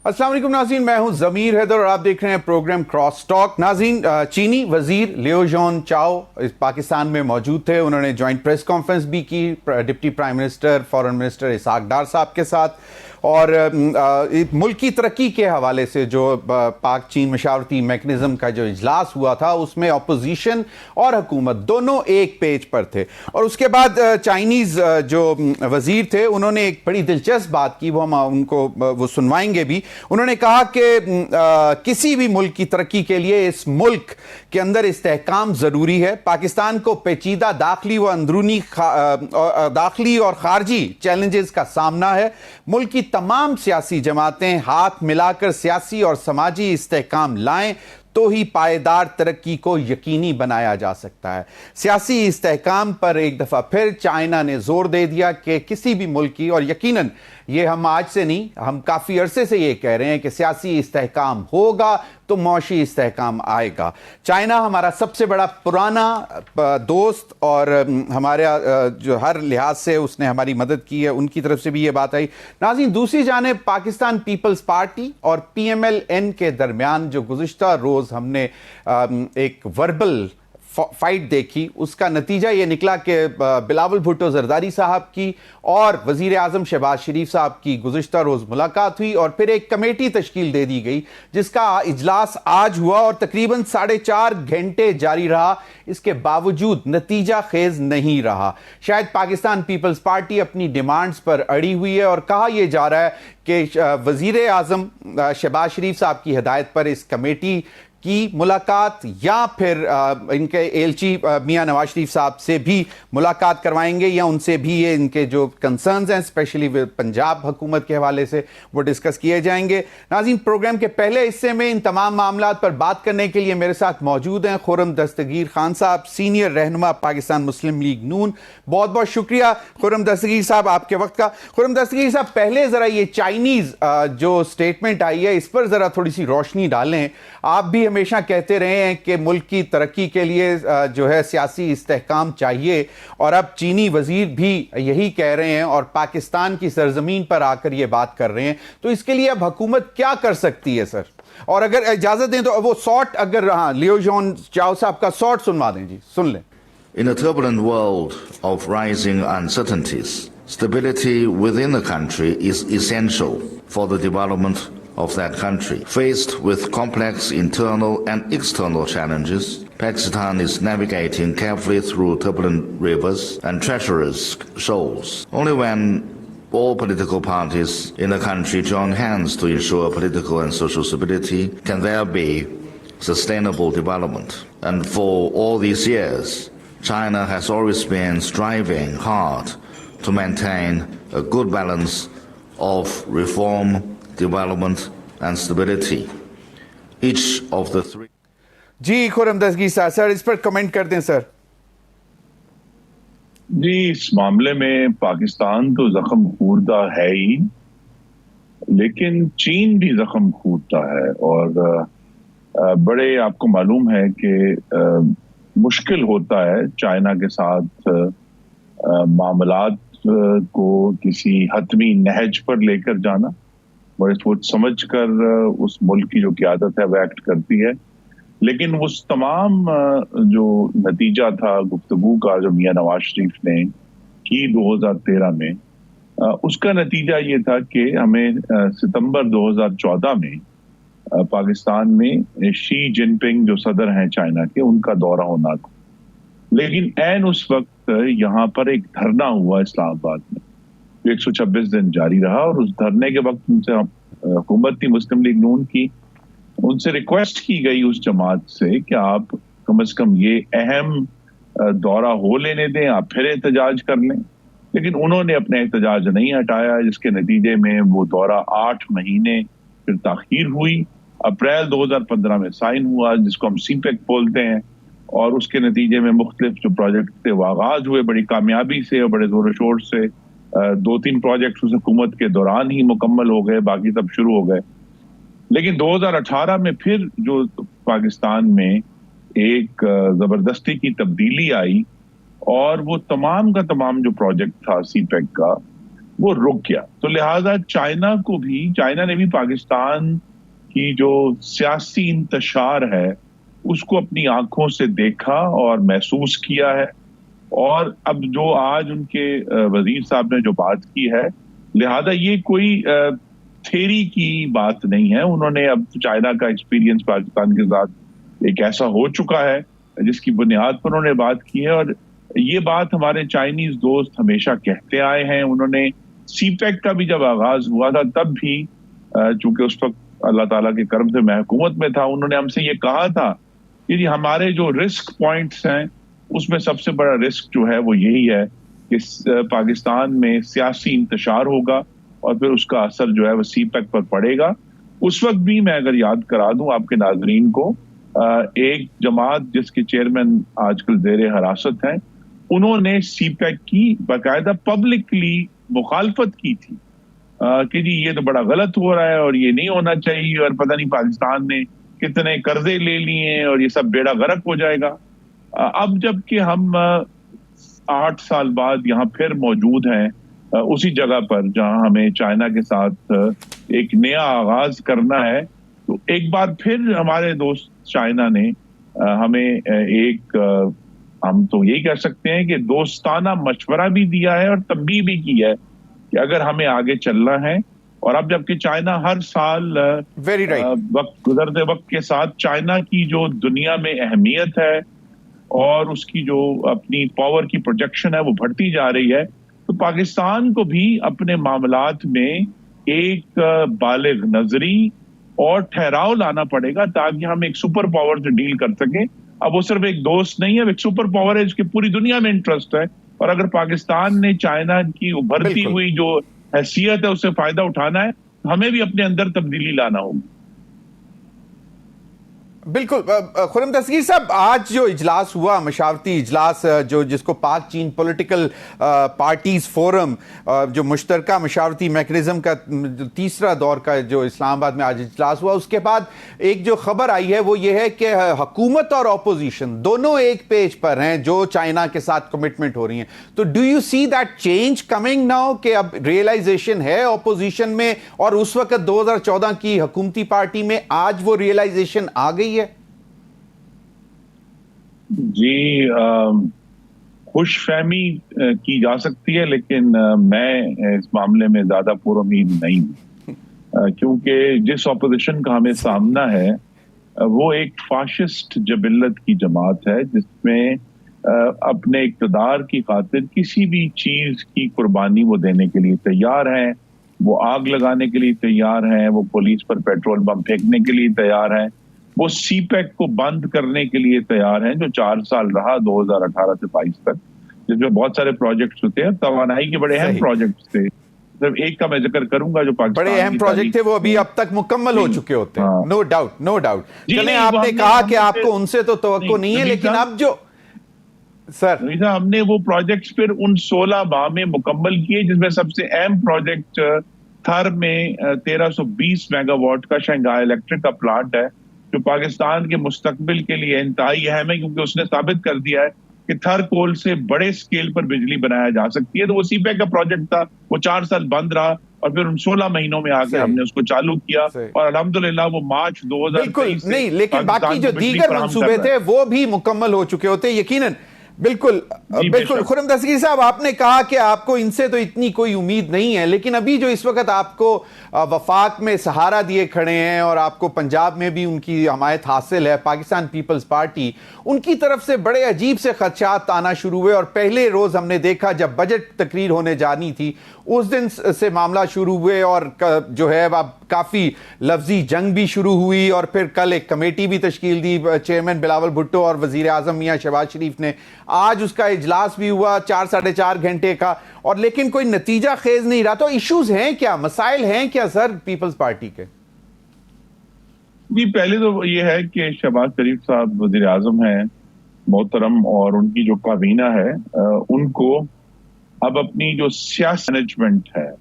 अस्सलाम वालेकुम नाज़रीन, मैं हूं ज़मीर हैदर और आप देख रहे हैं प्रोग्राम क्रॉस टॉक। नाज़रीन, चीनी वजीर लियो जॉन चाओ पाकिस्तान में मौजूद थे। उन्होंने जॉइंट प्रेस कॉन्फ्रेंस भी की deputy prime minister foreign minister Ishaq Dar साहब के साथ, और मुल्क की तरक्की के हवाले से जो पाक चीन मशावरती मैकेनिज्म का जो इजलास हुआ था उसमें अपोजिशन और हुकूमत दोनों एक पेज पर थे। और उसके बाद चाइनीज़ जो वजीर थे उन्होंने एक बड़ी दिलचस्प बात की, वो हम उनको वो सुनवाएंगे भी। उन्होंने कहा कि किसी भी मुल्क की तरक्की के लिए इस मुल्क के अंदर इस्तेहकाम ज़रूरी है। पाकिस्तान को पेचीदा दाखिली व अंदरूनी दाखिली और खारजी चैलेंजेस का सामना है। मुल्क की तमाम सियासी जमातें हाथ मिलाकर सियासी और समाजी इस्तेहकाम लाएं तो ही पायदार तरक्की को यकीनी बनाया जा सकता है। सियासी इस्तेहकाम पर एक दफ़ा फिर चाइना ने जोर दे दिया कि किसी भी मुल्क की, और यकीनन ये हम आज से नहीं, हम काफ़ी अरसे से ये कह रहे हैं कि सियासी इस्तेहकाम होगा तो मौशी इस्तेहकाम आएगा। चाइना हमारा सबसे बड़ा पुराना दोस्त और हमारा जो हर लिहाज से उसने हमारी मदद की है, उनकी तरफ से भी ये बात आई। नाज़रीन, दूसरी जानिब पाकिस्तान पीपल्स पार्टी और PMLN के दरमियान जो गुज़िश्ता रोज़ हमने एक वर्बल फाइट देखी, उसका नतीजा ये निकला कि बिलावल भुट्टो जरदारी साहब की और वजीर आजम शहबाज शरीफ साहब की गुज़िश्ता रोज़ मुलाकात हुई और फिर एक कमेटी तश्कील दे दी गई जिसका इजलास आज हुआ और तकरीबन 4.5 घंटे जारी रहा। इसके बावजूद नतीजा खेज नहीं रहा। शायद पाकिस्तान पीपल्स पार्टी अपनी डिमांड्स पर अड़ी हुई है और कहा यह जा रहा है कि वजीर आजम शहबाज शरीफ साहब की हिदायत पर इस कमेटी की मुलाकात या फिर इनके एलची मियां नवाज शरीफ साहब से भी मुलाकात करवाएंगे या उनसे भी ये इनके जो कंसर्न्स हैं स्पेशली पंजाब हुकूमत के हवाले से वो डिस्कस किए जाएंगे। नाज़रीन, प्रोग्राम के पहले हिस्से में इन तमाम मामलात पर बात करने के लिए मेरे साथ मौजूद हैं खुर्रम दस्तगीर खान साहब, सीनियर रहनुमा पाकिस्तान मुस्लिम लीग नून। बहुत बहुत शुक्रिया खुर्रम दस्तगीर साहब आपके वक्त का। खुर्रम दस्तगीर साहब, पहले ज़रा ये चाइनीज़ जो स्टेटमेंट आई है इस पर ज़रा थोड़ी सी रोशनी डालें। आप भी हमेशा कहते रहे हैं कि मुल्क की तरक्की के लिए जो है सियासी इस्तेहकाम चाहिए, और अब चीनी वजीर भी यही कह रहे हैं और पाकिस्तान की सरजमीन पर आकर ये बात कर रहे हैं। तो इसके लिए अब हुकूमत क्या कर सकती है सर? और अगर इजाजत दें तो वो शॉर्ट, अगर हाँ लियो जॉन चाओ साहब का शॉर्ट सुनवा दें जी, सुन लें। In a turbulent world of rising uncertainties, stability within the country is essential for the development of that country. Faced with complex internal and external challenges, Pakistan is navigating carefully through turbulent rivers and treacherous shoals. Only when all political parties in the country join hands to ensure political and social stability can there be sustainable development. And for all these years, China has always been striving hard to maintain a good balance of reform, development and stability. Each of the three. जी खुर्रम दस्तगीर साहब, sir इस पर comment कर दें sir. जी, इस मामले में पाकिस्तान तो जख्म खूरदा है ही, लेकिन चीन भी जख्म खूरदा है। और बड़े आपको मालूम है कि मुश्किल होता है चाइना के साथ मामलात को किसी हतमी नहज पर लेकर जाना। बड़े सोच समझ कर उस मुल्क की जो क़यादत है वह एक्ट करती है, लेकिन उस तमाम जो नतीजा था गुफ्तगू का जो मियां नवाज शरीफ ने की 2013 में, उसका नतीजा ये था कि हमें सितंबर 2014 में पाकिस्तान में शी जिनपिंग जो सदर हैं चाइना के, उनका दौरा होना था। लेकिन ऐन उस वक्त यहाँ पर एक धरना हुआ इस्लामाबाद में, 126 दिन जारी रहा। और उस धरने के वक्त उनसे हुकूमत थी मुस्लिम लीग नून की, उनसे रिक्वेस्ट की गई उस जमात से कि आप कम से कम ये अहम दौरा हो लेने दें, आप फिर एहतजाज कर लें। लेकिन उन्होंने अपने एहतजाज नहीं हटाया, जिसके नतीजे में वो दौरा 8 महीने फिर ताखीर हुई। अप्रैल 2015 में साइन हुआ, जिसको हम CPEC बोलते हैं, और उसके नतीजे में मुख्तलिफ जो प्रोजेक्ट थे वो आगाज हुए बड़ी कामयाबी से और बड़े जोर शोर से। 2-3 प्रोजेक्ट उस हुकूमत के दौरान ही मुकम्मल हो गए, बाकी सब शुरू हो गए। लेकिन 2018 में फिर जो पाकिस्तान में एक जबरदस्ती की तब्दीली आई और वो तमाम का तमाम जो प्रोजेक्ट था CPEC का, वो रुक गया। तो लिहाजा चाइना ने भी पाकिस्तान की जो सियासी इंतशार है उसको अपनी आंखों से देखा और महसूस किया है। और अब जो आज उनके वजीर साहब ने जो बात की है, लिहाजा ये कोई थ्योरी की बात नहीं है। उन्होंने अब चाइना का एक्सपीरियंस पाकिस्तान के साथ एक ऐसा हो चुका है जिसकी बुनियाद पर उन्होंने बात की है। और ये बात हमारे चाइनीज दोस्त हमेशा कहते आए हैं। उन्होंने सीपेक का भी जब आगाज हुआ था तब भी चूंकि उस वक्त अल्लाह ताला के करम से मैं हुकूमत में था, उन्होंने हमसे ये कहा था कि हमारे जो रिस्क पॉइंट्स हैं उसमें सबसे बड़ा रिस्क जो है वो यही है कि पाकिस्तान में सियासी इंतशार होगा और फिर उसका असर जो है वो सीपेक पर पड़ेगा। उस वक्त भी मैं अगर याद करा दूं आपके नाजरीन को, एक जमात जिसके चेयरमैन आजकल जेर हिरासत हैं, उन्होंने सीपेक की बाकायदा पब्लिकली मुखालफत की थी कि जी ये तो बड़ा गलत हो रहा है और ये नहीं होना चाहिए और पता नहीं पाकिस्तान ने कितने कर्जे ले लिए हैं और ये सब बेड़ा गर्क हो जाएगा। अब जबकि हम 8 साल बाद यहाँ फिर मौजूद हैं उसी जगह पर जहाँ हमें चाइना के साथ एक नया आगाज करना है, तो एक बार फिर हमारे दोस्त चाइना ने हमें हम तो यही कह सकते हैं कि दोस्ताना मशवरा भी दिया है और तंबीह भी की है कि अगर हमें आगे चलना है। और अब जबकि चाइना हर साल गुजरते वक्त के साथ चाइना की जो दुनिया में अहमियत है और उसकी जो अपनी पावर की प्रोजेक्शन है वो बढ़ती जा रही है, तो पाकिस्तान को भी अपने मामलात में एक बालिग नजरी और ठहराव लाना पड़ेगा ताकि हम एक सुपर पावर से डील कर सकें। अब वो सिर्फ एक दोस्त नहीं है, एक सुपर पावर है जिसकी पूरी दुनिया में इंटरेस्ट है। और अगर पाकिस्तान ने चाइना की उभरती हुई जो हैसियत है उससे फायदा उठाना है, हमें भी अपने अंदर तब्दीली लाना होगी। बिल्कुल। खुर्रम दस्तगीर साहब, आज जो इजलास हुआ, मशावरती इजलास, जो जिसको पाक चीन पॉलिटिकल पार्टीज फोरम, जो मुश्तरका मशावरती मैकेनिज्म का जो तीसरा दौर का जो इस्लामाबाद में आज इजलास हुआ, उसके बाद एक जो खबर आई है वो ये है कि हुकूमत और अपोजिशन दोनों एक पेज पर हैं जो चाइना के साथ कमिटमेंट हो रही हैं। तो do you see that change coming now कि अब रियलाइजेशन है अपोजिशन में और उस वक्त 2014 की हुकूमती पार्टी में आज वो रियलाइजेशन आ गई है? जी, खुशफहमी की जा सकती है, लेकिन मैं इस मामले में ज्यादा पुरुमीद नहीं हूं क्योंकि जिस ऑपोजिशन का हमें सामना है वो एक फाशिस्ट जबिल्लत की जमात है जिसमें अपने इक़्तिदार की खातिर किसी भी चीज की कुर्बानी वो देने के लिए तैयार हैं। वो आग लगाने के लिए तैयार हैं, वो पुलिस पर पेट्रोल बम फेंकने के लिए तैयार हैं, वो सीपेक को बंद करने के लिए तैयार हैं जो 4 साल रहा 2018 से 22 तक, जिसमें बहुत सारे प्रोजेक्ट्स होते हैं, तवानाई के बड़े अहम प्रोजेक्ट्स थे। सिर्फ एक का मैं जिक्र करूंगा जो पाकिस्तान बड़े अहम प्रोजेक्ट थे, वो अभी अब तक मुकम्मल हो चुके होते हैं। No doubt, no doubt. चलें, आपने कहा कि आपको उनसे तो तवक्को नहीं है, लेकिन अब जो सर हमने वो प्रोजेक्ट्स फिर उन 16 माह में मुकम्मल किए, जिसमें सबसे अहम प्रोजेक्ट थर में 1320 मेगावाट का शंघाई इलेक्ट्रिक का प्लांट है जो पाकिस्तान के मुस्तकबिल के लिए इंतहाई अहम है, क्योंकि उसने साबित कर दिया है कि थर कोल से बड़े स्केल पर बिजली बनाया जा सकती है। तो वो सीपेक का प्रोजेक्ट था, वो 4 साल बंद रहा और फिर उन 16 महीनों में आकर हमने उसको चालू किया और अल्हम्दुलिल्लाह वो मार्च 2023 से नहीं, लेकिन बाकी जो दीगर मंसूबे थे वो भी मुकम्मल हो चुके होते यकीनन। बिल्कुल बिल्कुल। खुर्रम दस्तगीर साहब, आपने कहा कि आपको इनसे तो इतनी कोई उम्मीद नहीं है, लेकिन अभी जो इस वक्त आपको वफाक में सहारा दिए खड़े हैं और आपको पंजाब में भी उनकी हमायत हासिल है, पाकिस्तान पीपल्स पार्टी, उनकी तरफ से बड़े अजीब से खदशात आना शुरू हुए। और पहले रोज हमने देखा जब बजट तकरीर होने जानी थी उस दिन से मामला शुरू हुए और जो है अब काफी लफ्जी जंग भी शुरू हुई। और फिर कल एक कमेटी भी तश्कील दी चेयरमैन बिलावल भुट्टो और वजीर आजम मियां शहबाज शरीफ ने। आज उसका इजलास भी हुआ 4-4.5 घंटे का, और लेकिन कोई नतीजा खेज नहीं रहा। तो इश्यूज हैं क्या, मसाइल हैं क्या सर पीपल्स पार्टी के? जी, पहले तो ये है कि शहबाज शरीफ साहब वजीर आजम हैं मोहतरम, और उनकी जो काबीना है उनको अब अपनी जो सियासी मैनेजमेंट है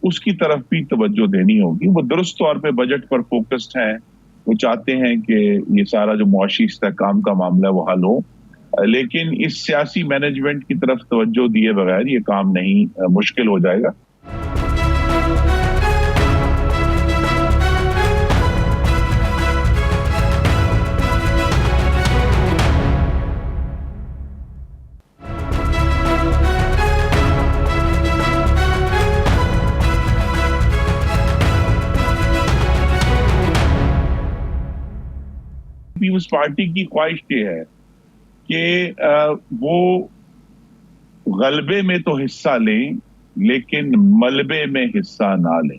उसकी तरफ भी तवज्जो देनी होगी। वो दुरुस्त तौर पे बजट पर फोकस्ड हैं, वो चाहते हैं कि ये सारा जो मुआशी इस्तेहकाम का मामला है वो हल हो, लेकिन इस सियासी मैनेजमेंट की तरफ तवज्जो दिए बगैर ये काम नहीं, मुश्किल हो जाएगा। पीपल्स पार्टी की ख्वाहिश ये है कि वो गलबे में तो हिस्सा लें लेकिन मलबे में हिस्सा ना लें।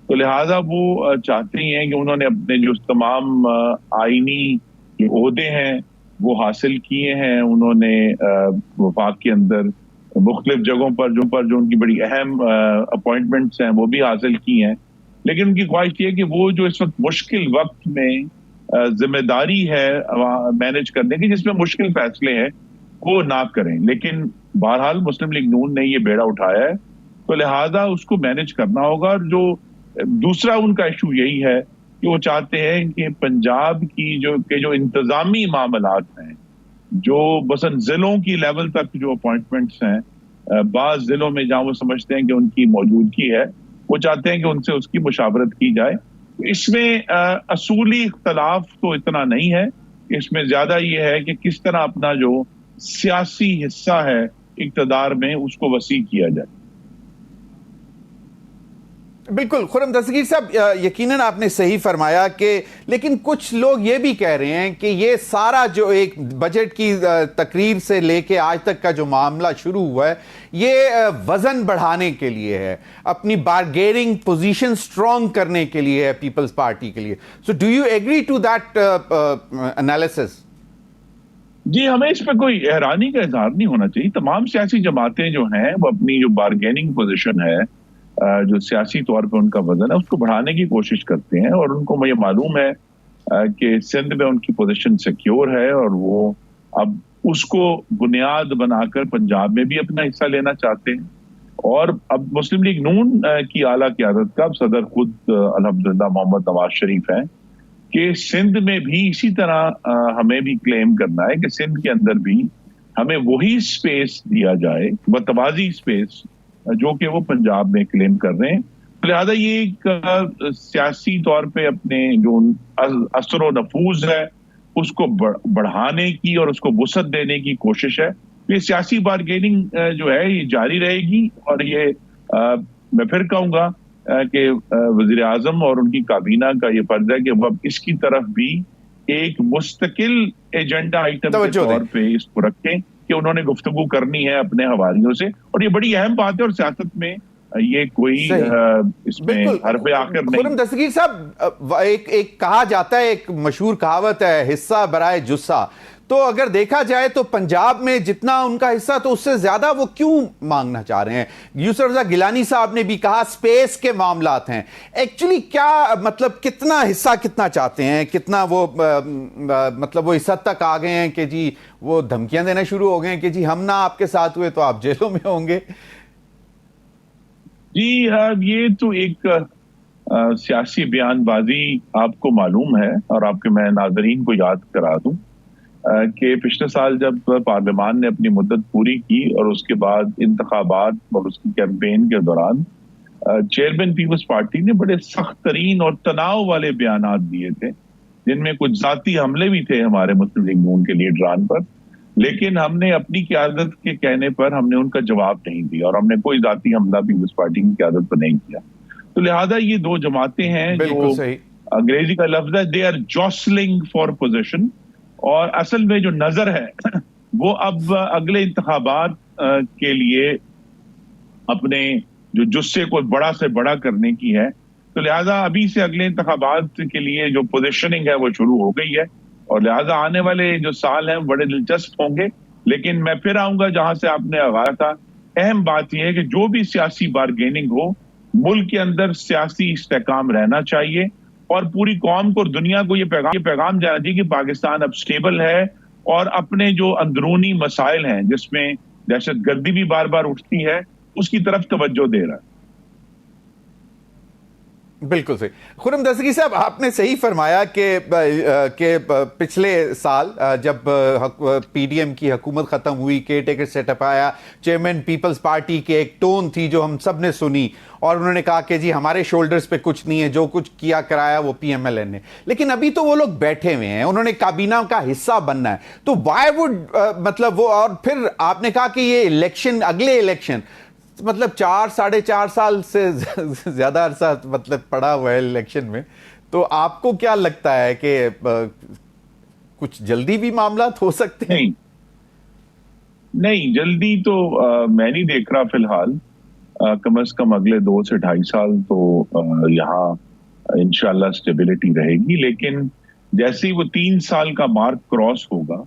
तो लिहाजा वो चाहते ही हैं कि उन्होंने अपने जो तमाम आईनी जो ओहदे हैं वो हासिल किए हैं। उन्होंने वफाक के अंदर मुख्तलिफ जगहों पर जो उनकी बड़ी अहम अपॉइंटमेंट्स हैं वो भी हासिल की हैं। लेकिन उनकी ख्वाहिश ये है कि वो जो इस वक्त मुश्किल वक्त में जिम्मेदारी है मैनेज करने की, जिसमें मुश्किल फैसले हैं, वो ना करें। लेकिन बहरहाल मुस्लिम लीग नून ने ये बेड़ा उठाया है, तो लिहाजा उसको मैनेज करना होगा। और जो दूसरा उनका इशू यही है कि वो चाहते हैं कि पंजाब की जो इंतजामी मामलात हैं, जो बसन जिलों की लेवल तक जो अपॉइंटमेंट्स हैं, बाज जिलों में जहां वो समझते हैं कि उनकी मौजूदगी है, वो चाहते हैं कि उनसे उसकी मुशावरत की जाए। इसमें असूली इख्तलाफ तो इतना नहीं है, इसमें ज्यादा ये है कि किस तरह अपना जो सियासी हिस्सा है इक़्तिदार में उसको वसी किया जाए। बिल्कुल खुर्रम दस्तगीर साहब, यकीनन आपने सही फरमाया कि लेकिन कुछ लोग ये भी कह रहे हैं कि ये सारा जो एक बजट की तकरीर से लेके आज तक का जो मामला शुरू हुआ है, ये वजन बढ़ाने के लिए है, अपनी बारगेनिंग पोजीशन स्ट्रांग करने के लिए है पीपल्स पार्टी के लिए। So do you agree to that analysis? जी, हमें इस पर कोई हैरानी का इजहार नहीं होना चाहिए। तमाम सियासी जमातें जो हैं वो अपनी जो बारगेनिंग पोजीशन है, जो सियासी तौर पे उनका वजन है, उसको बढ़ाने की कोशिश करते हैं। और उनको मुझे मालूम है कि सिंध में उनकी पोजीशन सिक्योर है और वो अब उसको बुनियाद बनाकर पंजाब में भी अपना हिस्सा लेना चाहते हैं। और अब मुस्लिम लीग नून की आला क़यादत का सदर खुद अल्हम्दुलिल्लाह मोहम्मद नवाज शरीफ हैं कि सिंध में भी इसी तरह हमें भी क्लेम करना है कि सिंध के अंदर भी हमें वही स्पेस दिया जाए, मतवाजी स्पेस, जो कि वो पंजाब में क्लेम कर रहे हैं। लिहाजा ये एक सियासी तौर पे अपने जो असर व नफूज है उसको बढ़ाने की और उसको वसअत देने की कोशिश है। ये सियासी बारगेनिंग जो है ये जारी रहेगी। और ये मैं फिर कहूंगा कि वजीर आजम और उनकी काबीना का ये फर्ज है कि वो अब इसकी तरफ भी एक मुस्तकिल एजेंडा आइटम के तौर पे इसको रखें कि उन्होंने गुफ्तगू करनी है अपने हवारियों से। और ये बड़ी अहम बात है और सियासत में ये कोई इसमें हरफ आखिर नहीं। खुर्रम दस्तगीर साहब, एक कहा जाता है, एक मशहूर कहावत है, हिस्सा बराए जुस्सा। तो अगर देखा जाए तो पंजाब में जितना उनका हिस्सा, तो उससे ज्यादा वो क्यों मांगना चाह रहे हैं? यूसुफ रज़ा गिलानी साहब ने भी कहा स्पेस के मामलात हैं। एक्चुअली क्या मतलब कितना हिस्सा कितना चाहते हैं, कितना वो मतलब वो इस हद तक आ गए हैं कि जी वो धमकियां देना शुरू हो गए हैं कि जी हम ना आपके साथ हुए तो आप जेलों में होंगे? जी ये तो एक सियासी बयानबाजी आपको मालूम है। और आपके मैं नाजरीन को याद करा दूं कि पिछले साल जब पार्लियामान ने अपनी मुद्दत पूरी की और उसके बाद इंतखाबात और उसकी कैंपेन के दौरान चेयरमैन पीपल्स पार्टी ने बड़े सख्त तरीन और तनाव वाले बयानात दिए थे, जिनमें कुछ जाती हमले भी थे हमारे मुस्लिम लीग नून के लीडरान पर। लेकिन हमने अपनी क़यादत के कहने पर हमने उनका जवाब नहीं दिया और हमने कोई जाती हमला पीपल्स पार्टी की क़यादत पर नहीं किया। तो लिहाजा ये दो जमातें हैं जो अंग्रेजी का लफ्ज है, दे आर जॉसलिंग फॉर पोजीशन। और असल में जो नजर है वो अब अगले इंतखाबात के लिए अपने जो जुस्से को बड़ा से बड़ा करने की है। तो लिहाजा अभी से अगले इंतखाबात के लिए जो पोजीशनिंग है वो शुरू हो गई है और लिहाजा आने वाले जो साल हैं बड़े दिलचस्प होंगे। लेकिन मैं फिर आऊंगा जहां से आपने आगाज था। अहम बात यह है कि जो भी सियासी बारगेनिंग हो, मुल्क के अंदर सियासी इस्तेहकाम रहना चाहिए और पूरी कौम को और दुनिया को ये पैगाम जाना चाहिए कि पाकिस्तान अब स्टेबल है और अपने जो अंदरूनी मसाइल हैं, जिसमें दहशतगर्दी भी बार बार उठती है, उसकी तरफ तवज्जो दे रहा है। बिल्कुल सही। खुर्रम दस्तगीर साहब, आपने सही फरमाया कि पिछले साल जब पीडीएम की हुकूमत ख़त्म हुई, केयर टेकर सेटअप आया, चेयरमैन पीपल्स पार्टी की एक टोन थी जो हम सब ने सुनी और उन्होंने कहा कि जी हमारे शोल्डर्स पे कुछ नहीं है, जो कुछ किया कराया वो पीएमएलएन ने। लेकिन अभी तो वो लोग बैठे हुए हैं, उन्होंने काबीना का हिस्सा बनना है, तो वाई वुड मतलब वो। और फिर आपने कहा कि ये इलेक्शन, अगले इलेक्शन मतलब 4-4.5 साल से ज्यादा अरसा मतलब पड़ा हुआ है इलेक्शन में। तो आपको क्या लगता है कि कुछ जल्दी भी मामला हो सकते हैं? नहीं नहीं, जल्दी तो मैं नहीं देख रहा फिलहाल। कम से कम अगले 2 से 2.5 साल तो यहाँ इंशाल्लाह स्टेबिलिटी रहेगी। लेकिन जैसे ही वो 3 साल का मार्क क्रॉस होगा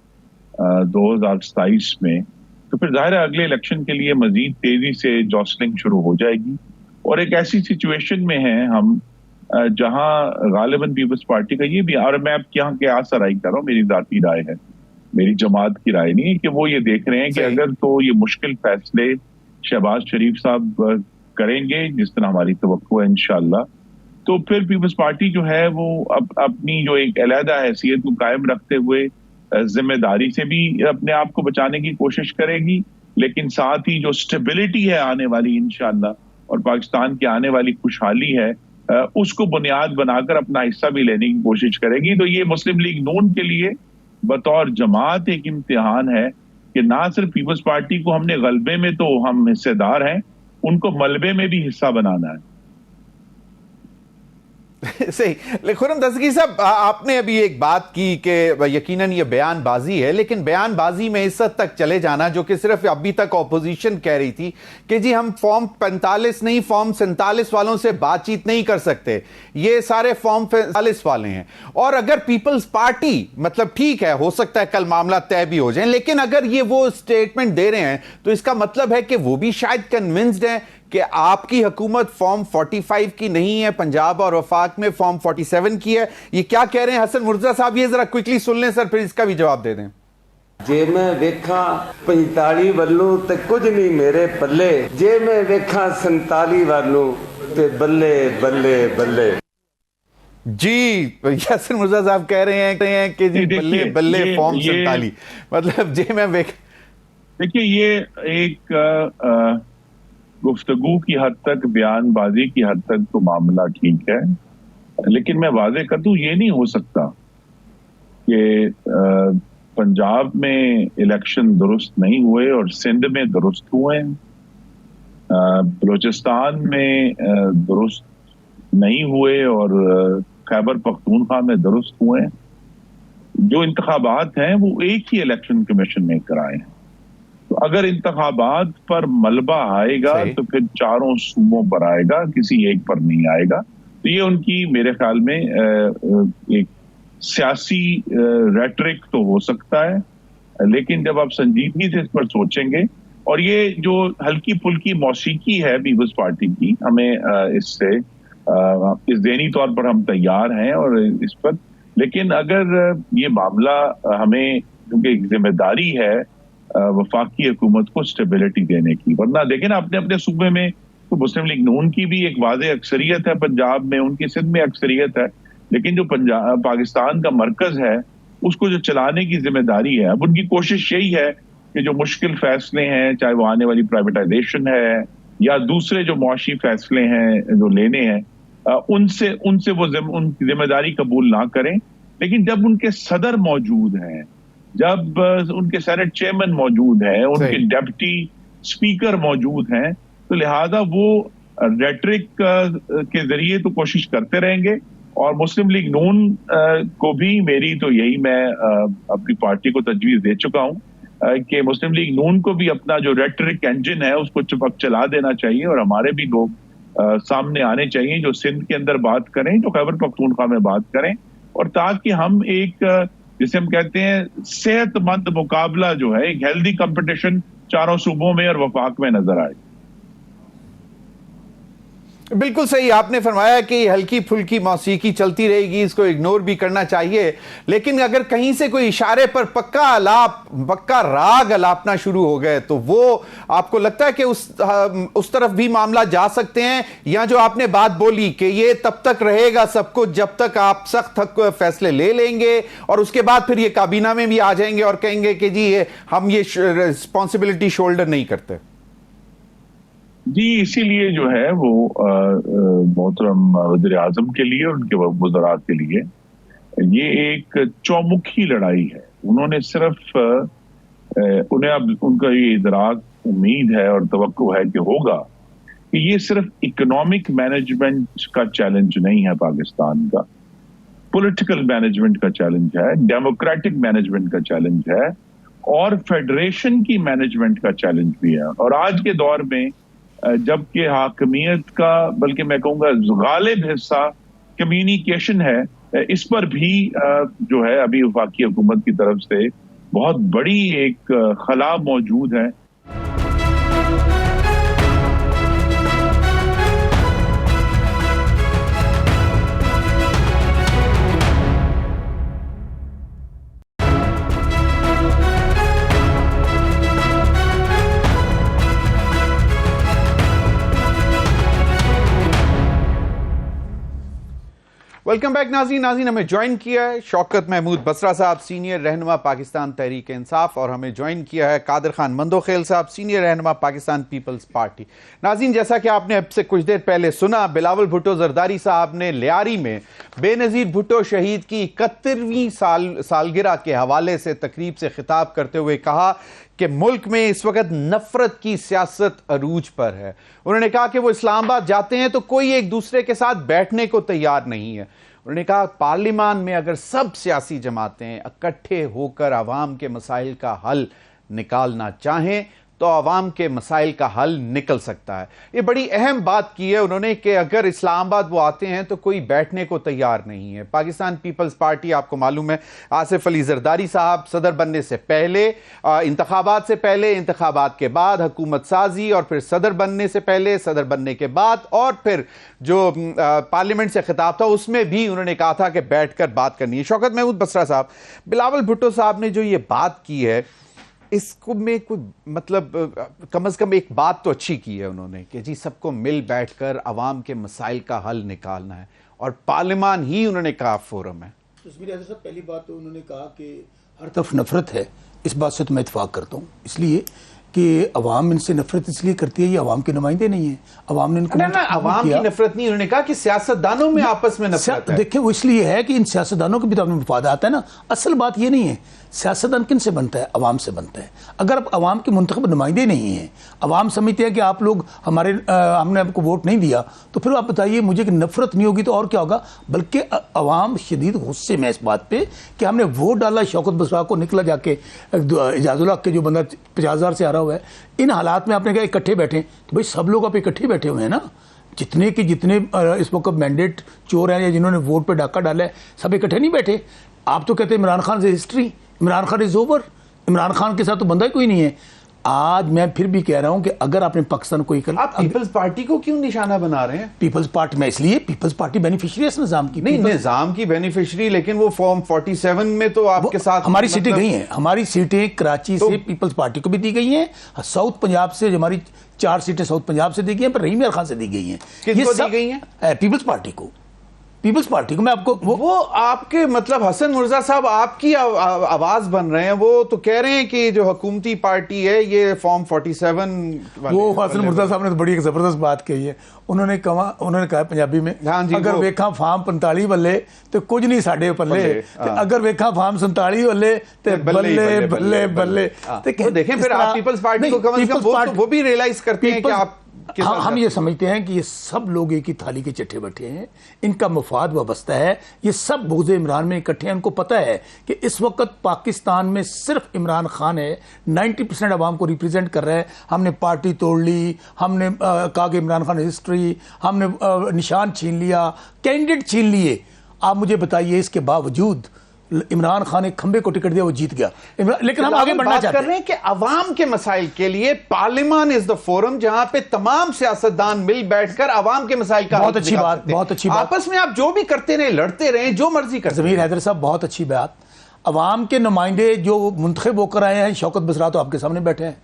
2027 में, तो फिर जाहिर है अगले इलेक्शन के लिए मजीद तेजी से जॉसलिंग शुरू हो जाएगी। और एक ऐसी सिचुएशन में है हम जहां गालिबन पीपल्स पार्टी का ये भी, और मैं अब यहाँ के आसर आई कर रहा हूँ, मेरी जाती राय है, मेरी जमात की राय नहीं है, कि वो ये देख रहे हैं कि अगर तो ये मुश्किल फैसले शहबाज शरीफ साहब करेंगे जिस तरह हमारी तवक्को है इंशाल्लाह, तो फिर पीपल्स पार्टी जो है वो अपनी जो एक अलहदा हैसियत को कायम रखते हुए जिम्मेदारी से भी अपने आप को बचाने की कोशिश करेगी, लेकिन साथ ही जो स्टेबिलिटी है आने वाली इंशाल्लाह और पाकिस्तान की आने वाली खुशहाली है उसको बुनियाद बनाकर अपना हिस्सा भी लेने की कोशिश करेगी। तो ये मुस्लिम लीग नून के लिए बतौर जमात एक इम्तिहान है कि ना सिर्फ पीपल्स पार्टी को हमने गलबे में तो हम हिस्सेदार हैं, उनको मलबे में भी हिस्सा बनाना है। सही। खुर्रम दस्तगीर साहब, आपने अभी एक बात की कि यकीनन ये बयानबाजी है, लेकिन बयानबाजी में इस हद तक चले जाना जो कि सिर्फ अभी तक ऑपोजिशन कह रही थी कि जी हम फॉर्म 45 नहीं फॉर्म 47 वालों से बातचीत नहीं कर सकते, ये सारे फॉर्म 45 वाले हैं। और अगर पीपल्स पार्टी, मतलब ठीक है हो सकता है कल मामला तय भी हो जाए, लेकिन अगर ये वो स्टेटमेंट दे रहे हैं तो इसका मतलब है कि वो भी शायद कन्विंस्ड है कि आपकी हुकूमत फॉर्म 45 की नहीं है, पंजाब और वफाक में फॉर्म 47 की है। ये क्या कह रहे हैं हसन मुर्तजा साहब, ये जरा क्विकली सुन लें सर, फिर इसका भी जवाब दे दें। जे मैं वेखा 45 वालों ते कुछ नहीं मेरे पल्ले, जे मैं वेखा 47 वालों ते बल्ले बल्ले बल्ले। जी हसन मुर्तजा साहब कह रहे हैं कि जी बल्ले बल्ले फॉर्म 47, मतलब जे मैं देखिए ये एक गुफ्तगू की हद तक, बयानबाजी की हद तक तो मामला ठीक है, लेकिन मैं वाजे कर दूं ये नहीं हो सकता कि पंजाब में इलेक्शन दुरुस्त नहीं हुए और सिंध में दुरुस्त हुए, बलूचिस्तान में दुरुस्त नहीं हुए और खैबर पख्तूनख्वा में दुरुस्त हुए। जो इंतखाबात हैं वो एक ही इलेक्शन कमीशन ने कराए हैं। तो अगर इंतखाबात पर मलबा आएगा तो फिर चारों सूबों पर आएगा, किसी एक पर नहीं आएगा। तो ये उनकी मेरे ख्याल में एक सियासी रेटरिक तो हो सकता है, लेकिन जब आप संजीदगी से इस पर सोचेंगे, और ये जो हल्की फुल्की मौसीकी है पीपल्स पार्टी की, हमें इससे इस ज़हनी तौर पर हम तैयार हैं और इस पर, लेकिन अगर ये मामला हमें, क्योंकि एक जिम्मेदारी है वफाकी हुकूमत को स्टेबिलिटी देने की, वरना देखें ना अपने अपने सूबे में तो मुस्लिम लीग नून की भी एक वाज़ेह अक्सरियत है, पंजाब में उनकी सिंध में अक्सरियत है, लेकिन जो पंजाब पाकिस्तान का मरकज है उसको जो चलाने की जिम्मेदारी है, अब उनकी कोशिश यही है कि जो मुश्किल फैसले हैं, चाहे वो आने वाली प्राइवेटाइजेशन है या दूसरे जो मुआशी फैसले हैं जो लेने हैं, उनसे वो उनकी जिम्मेदारी कबूल ना करें। लेकिन जब उनके सदर मौजूद हैं, जब उनके सेनेट चेयरमैन मौजूद है, उनके डेप्टी स्पीकर मौजूद हैं, तो लिहाजा वो रेटरिक के जरिए तो कोशिश करते रहेंगे। और मुस्लिम लीग नून को भी मेरी तो यही, मैं अपनी पार्टी को तजवीज दे चुका हूं कि मुस्लिम लीग नून को भी अपना जो रेटरिक इंजन है उसको चुपक चला देना चाहिए, और हमारे भी लोग सामने आने चाहिए जो सिंध के अंदर बात करें, जो खैबर पख्तूनख्वा में बात करें, और ताकि हम एक जिसे हम कहते हैं सेहतमंद मुकाबला जो है, एक हेल्दी कंपटीशन चारों सूबों में और वफाक में नजर आए। बिल्कुल सही आपने फरमाया कि हल्की फुल्की मौसीकी चलती रहेगी, इसको इग्नोर भी करना चाहिए, लेकिन अगर कहीं से कोई इशारे पर पक्का राग अलापना शुरू हो गए तो वो आपको लगता है कि उस तरफ भी मामला जा सकते हैं, या जो आपने बात बोली कि ये तब तक रहेगा सब कुछ जब तक आप सख्त फैसले ले लेंगे और उसके बाद फिर ये काबीना में भी आ जाएंगे और कहेंगे कि जी हम ये रिस्पॉन्सिबिलिटी शोल्डर नहीं करते। जी, इसीलिए जो है वो मोहतरम वज़ीर आज़म के लिए और उनके वज़रात के लिए ये एक चौमुखी लड़ाई है। उन्होंने सिर्फ उन्हें अब उनका ये इदराक, उम्मीद है और तवक्को है कि होगा कि ये सिर्फ इकोनॉमिक मैनेजमेंट का चैलेंज नहीं है पाकिस्तान का, पॉलिटिकल मैनेजमेंट का चैलेंज है, डेमोक्रेटिक मैनेजमेंट का चैलेंज है और फेडरेशन की मैनेजमेंट का चैलेंज भी है। और आज के दौर में जबकि हाकमियत का, बल्कि मैं कहूँगा गालिब हिस्सा कम्युनिकेशन है, इस पर भी जो है अभी वफाकी हुकूमत की तरफ से बहुत बड़ी एक खला मौजूद है। वेलकम बैक नाज़रीन। हमें ज्वाइन किया है शौकत महमूद बसरा साहब, सीनियर रहनुमा पाकिस्तान तहरीक इंसाफ, और हमें ज्वाइन किया है कादिर खान मंदोखेल साहब, सीनियर रहनुमा पाकिस्तान पीपल्स पार्टी। नाज़रीन, जैसा कि आपने अब से कुछ देर पहले सुना, बिलावल भुट्टो जरदारी साहब ने लियारी में बेनज़ीर भुट्टो शहीद की 71वीं सालगिरह के हवाले से तकरीब से खिताब करते हुए कहा कि मुल्क में इस वक्त नफरत की सियासत अरूज पर है। उन्होंने कहा कि वो इस्लामाबाद जाते हैं तो कोई एक दूसरे के साथ बैठने को तैयार नहीं है। उन्होंने कहा पार्लियामान में अगर सब सियासी जमातें इकट्ठे होकर अवाम के मसाइल का हल निकालना चाहें तो अवाम के मसाइल का हल निकल सकता है। ये बड़ी अहम बात की है उन्होंने कि अगर इस्लामाबाद वो आते हैं तो कोई बैठने को तैयार नहीं है। पाकिस्तान पीपल्स पार्टी, आपको मालूम है, आसिफ अली जरदारी साहब सदर बनने से पहले, इंतखाबात से पहले, इंतखाबात के बाद, हुकूमत साजी, और फिर सदर बनने से पहले, सदर बनने के बाद, और फिर जो पार्लियामेंट से खिताब था उसमें भी उन्होंने कहा था कि बैठकर बात करनी है। शौकत महमूद बसरा साहब, बिलावल भुट्टो साहब ने जो ये बात की है, इसको में कोई मतलब कम से कम एक बात तो अच्छी की है उन्होंने कि जी सबको मिल बैठकर अवाम के मसाइल का हल निकालना है, और पार्लियामान ही उन्होंने कहा फोरम है। तस्वीर हैदर साहब, पहली बात तो उन्होंने कहा कि हर तरफ नफरत है, इस बात से तो मैं इत्फाक करता हूँ, इसलिए कि अवाम इनसे नफरत इसलिए करती है, ये अवाम के नुमाइंदे नहीं है। अवाम ने इनको अवाम की नफरत नहीं, उन्होंने कहा कि सियासतदानों में आपस में नफरत है। देखिए, वो इसलिए है कि इन सियासतदानों के भी तो अपने मफाद आता है ना। असल बात ये नहीं है सियासतदान किन से बनता है, अवाम से बनता है। अगर आप अवाम के मुंतखब नुमाइंदे नहीं हैं, अवाम समझते हैं कि आप लोग हमने आपको वोट नहीं दिया, तो फिर आप बताइए मुझे कि नफरत नहीं होगी तो और क्या होगा। बल्कि अवाम शदीद गुस्से में इस बात पे कि हमने वोट डाला शौकत बसरा को, निकला जाके एजाजुल हक के जो बंदा 50,000 से हारा हुआ है। इन हालात में आपने कहा इकट्ठे बैठे, तो भाई सब लोग आप इकट्ठे बैठे हुए हैं ना। जितने के जितने इस वक्त मैंडेट चोर हैं या जिन्होंने वोट पे डाका डाला है, सब इकट्ठे नहीं बैठे। आप तो कहते हैं इमरान खान से history, Imran Khan is over, Imran Khan के साथ तो बंदा ही कोई नहीं है। आज मैं फिर भी कह रहा हूं कि अगर आपने पाकिस्तान को आप पीपल्स पार्टी को क्यों निशाना बना रहे हैं? पीपल्स पार्टी में इसलिए पीपल्स पार्टी बेनिफिशियरी है इस निजाम की। नहीं, निजाम की बेनिफिशियरी, लेकिन वो फॉर्म 47 में तो आपके साथ हमारी सीटें गई हैं। हमारी सीटें कराची से पीपल्स पार्टी को भी दी गई हैं, साउथ पंजाब से हमारी 4 सीटें साउथ पंजाब से दी गई हैं, पर रहीम यार खान से दी गई हैं। किसको दी गई हैं? पीपल्स पार्टी को। पीपल्स पार्टी को मैं आपको वो आपके मतलब हसन मुर्जा साहब आपकी आवाज बन रहे हैं। वो तो कह रहे हैं कि जो हुकूमती पार्टी है ये फॉर्म 47 वो हसन मुर्जा साहब ने तो बड़ी एक जबरदस्त बात कही है। उन्होंने कहा पंजाबी में, अगर वेखा फार्म 45 बल्ले तो कुछ नहीं साडे पल्ले, अगर वेखा फार्म 47 बल्ले तो बल्ले बल्ले बल्ले। तो देखें फिर आप पीपल्स पार्टी को कम से कम वो भी रियलाइज करते हैं कि आप हम ये समझते हैं कि ये सब लोग एक ही थाली के चट्टे बैठे हैं, इनका मफाद वाबस्ता है, ये सब बुग़्ज़ इमरान में इकट्ठे हैं। उनको पता है कि इस वक्त पाकिस्तान में सिर्फ इमरान खान है, 90% अवाम को रिप्रेजेंट कर रहा है। हमने पार्टी तोड़ ली, हमने कहा कि इमरान खान हिस्ट्री, हमने निशान छीन लिया, कैंडिडेट छीन लिए। आप मुझे बताइए इसके बावजूद इमरान खान ने खंबे को टिकट दिया, वो जीत गया। लेकिन हम आगे बढ़ना चाहते हैं कि अवाम के मसाइल के लिए पार्लियामान इज द फोरम जहां पे तमाम सियासतदान मिल बैठकर अवाम के मसाइल का बहुत अच्छी बात, बहुत अच्छी बात। आपस में आप जो भी करते रहे, लड़ते रहे, जो मर्जी करते। ज़मीर हैदर साहब, बहुत अच्छी बात। अवाम के नुमाइंदे जो मुंतखब होकर आए हैं, शौकत बसरा तो आपके सामने बैठे हैं,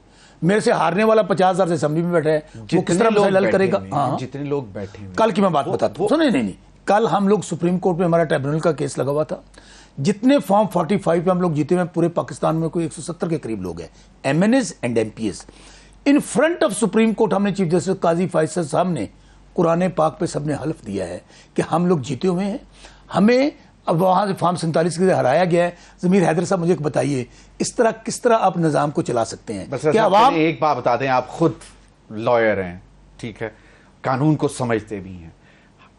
मेरे से हारने वाला 50,000 से असेंबली में बैठा है, वो किस तरह मसाइल हल करेगा? हाँ, जितने लोग बैठे हैं। कल की मैं बात बताता हूँ, सुनिए। नहीं, कल हम लोग सुप्रीम कोर्ट में, हमारा ट्रिब्यूनल का केस लगा हुआ था। जितने फॉर्म 45 पे हम लोग जीते हुए पूरे पाकिस्तान में कोई 170 के करीब लोग हैं, MNAs and MPs। In front of supreme court हमने चीफ जस्टिस काजी फैसल साहब ने कुरान पाक पे सबने हल्फ दिया है कि हम लोग जीते हुए हैं, हमें अब वहां से फॉर्म 47 के लिए हराया गया है। ज़मीर हैदर साहब, मुझे बताइए इस तरह किस तरह आप निजाम को चला सकते हैं? क्या आवाम, एक बात बता दें, आप खुद लॉयर हैं, ठीक है, कानून को समझते भी हैं,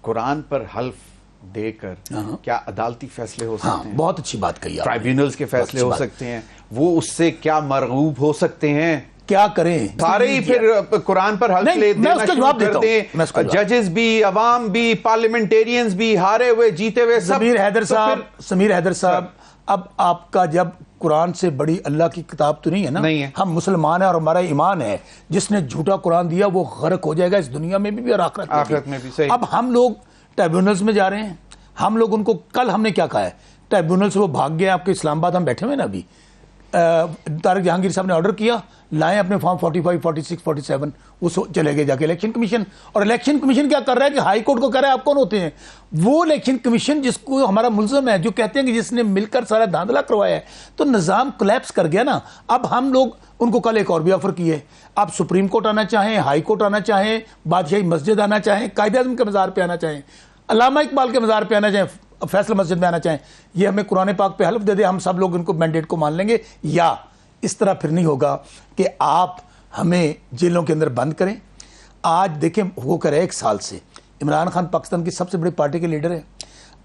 कुरान पर हल्फ देकर क्या अदालती फैसले हो सकते हाँ, हैं? बहुत अच्छी बात कही आपने। ट्राइब्यूनल्स के फैसले हो सकते हैं, वो उससे क्या मरगूब हो सकते हैं? क्या करें? सारे ही फिर कुरान पर हल्फ ले देना शुरू कर दें, जजेस भी, अवाम भी, पार्लियामेंटेरियंस भी, हारे हुए जीते हुए सब। समीर हैदर साहब, अब आपका जब कुरान से बड़ी अल्लाह की किताब तो नहीं है ना, नहीं है। हम मुसलमान हैं और हमारा ईमान है, जिसने झूठा कुरान दिया वो गर्क हो जाएगा इस दुनिया में भी और आखिरत में भी। सही। अब हम लोग ट्राइब्यूनल्स में जा रहे हैं, हम लोग उनको, कल हमने क्या कहा है, ट्राइब्यूनल से वो भाग गए, आपके इस्लामाबाद हम बैठे हुए ना अभी, तारिक जहांगीर साहब ने ऑर्डर किया, लाएं अपने फॉर्म 45, 46, 47, वो चले गए जाके इलेक्शन कमीशन। और इलेक्शन कमीशन क्या कर रहा है कि हाई कोर्ट को कह रहा है आप कौन होते हैं? वो इलेक्शन कमीशन जिसको हमारा मुल्ज़म है, जो कहते हैं कि जिसने मिलकर सारा धांधला करवाया है, तो निज़ाम कोलैप्स कर गया ना। अब हम लोग उनको कल एक और भी ऑफर किए, आप सुप्रीम कोर्ट आना चाहें, हाई कोर्ट आना चाहें, बादशाही मस्जिद आना चाहें, कायदे आज़म के मज़ार पे आना चाहें, अल्लामा इकबाल के मज़ार पे आना चाहें, फैसल मस्जिद में आना चाहें, ये हमें कुरान पाक पे हल्फ दे दे, हम सब लोग इनको मैंडेट को मान लेंगे। या इस तरह फिर नहीं होगा कि आप हमें जेलों के अंदर बंद करें। आज देखें वो कर रहे हैं 1 साल से इमरान खान पाकिस्तान की सबसे बड़ी पार्टी के लीडर है,